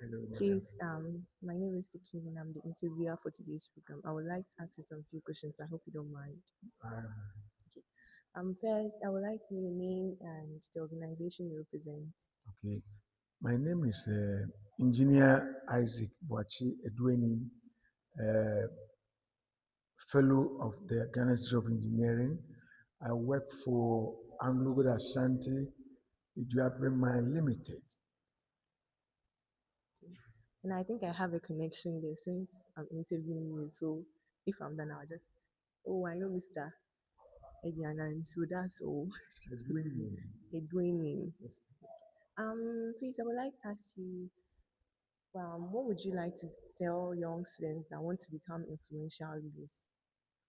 Hello, madam. Please, my name is Tikin and I'm the interviewer for today's program. I would like to ask you some few questions. I hope you don't mind. Uh, Okay. First, I would like to know your name and the organization you represent. okay. My name is Engineer Isaac Boakye Aduenin, uh, Fellow of the Ghana Institute of Engineering. I work for Anglo Gold Ashanti Iduapre Mine Limited. Okay. And I think I have a connection there since I'm interviewing you. So if I'm done, I'll just, oh, I know Mr. Edianan. So that's all. Aduenin. Edwin. Yes. Please, I would like to ask you, what would you like to tell young students that want to become influential leaders?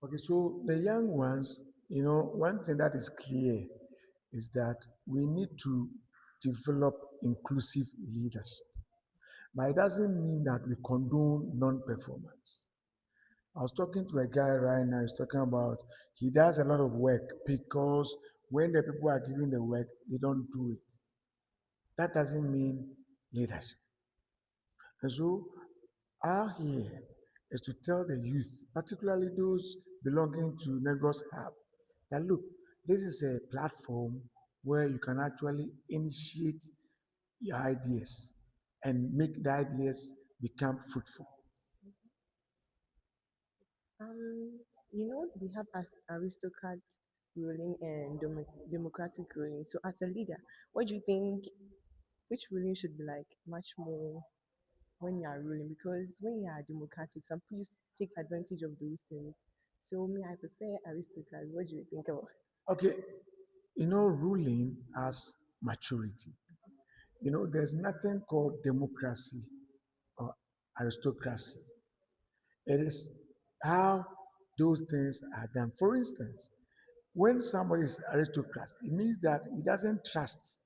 Okay, so the young ones, one thing that is clear is that we need to develop inclusive leadership. But it doesn't mean that we condone non-performance. I was talking to a guy right now, he's talking about he does a lot of work because when the people are giving the work, they don't do it. That doesn't mean leadership. And so our here is to tell the youth, particularly those belonging to Lagos Hub, that look, this is a platform where you can actually initiate your ideas and make the ideas become fruitful. We have as aristocrat ruling and democratic ruling. So, as a leader, what do you think? Which ruling should be like much more when you are ruling? Because when you are democratic, some people take advantage of those things. So, me, I prefer aristocrat. What do you think about? Okay, ruling as maturity. There's nothing called democracy or aristocracy. It is how those things are done. For instance, when somebody is aristocrat, it means that he doesn't trust.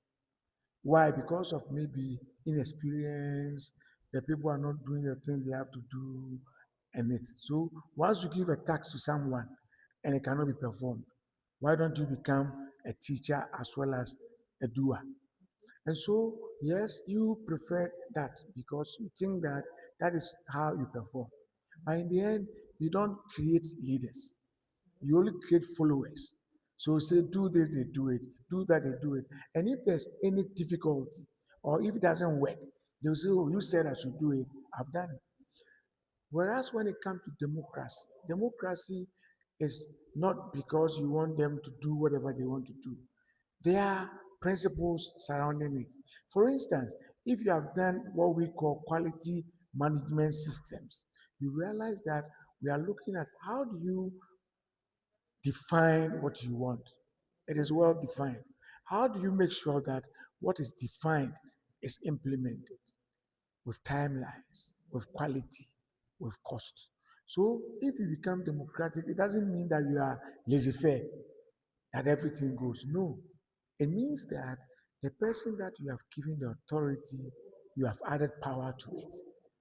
Why? Because of maybe inexperience, the people are not doing the thing they have to do, and it. So once you give a tax to someone and it cannot be performed, why don't you become a teacher as well as a doer? And so, yes, you prefer that because you think that that is how you perform. But in the end, you don't create leaders. You only create followers. So say, do this, they do it. Do that, they do it. And if there's any difficulty or if it doesn't work, they'll say, oh, you said I should do it. I've done it. Whereas when it comes to democracy, democracy is not because you want them to do whatever they want to do. There are principles surrounding it. For instance, if you have done what we call quality management systems, you realize that we are looking at how do you define what you want. It is well defined. How do you make sure that what is defined is implemented with timelines, with quality, with cost? So if you become democratic, it doesn't mean that you are laissez-faire, that everything goes. No, it means that the person that you have given the authority, you have added power to it,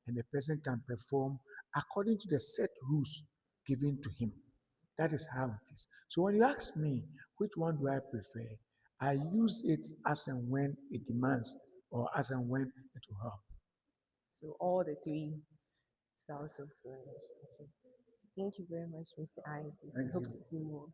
and the person can perform according to the set rules given to him. That is how it is. So when you ask me which one do I prefer, I use it as and when it demands or as and when it will help. So, all the three sounds of okay. So, thank you very much, Mr. Isaac. Thank Hope to you. see you more.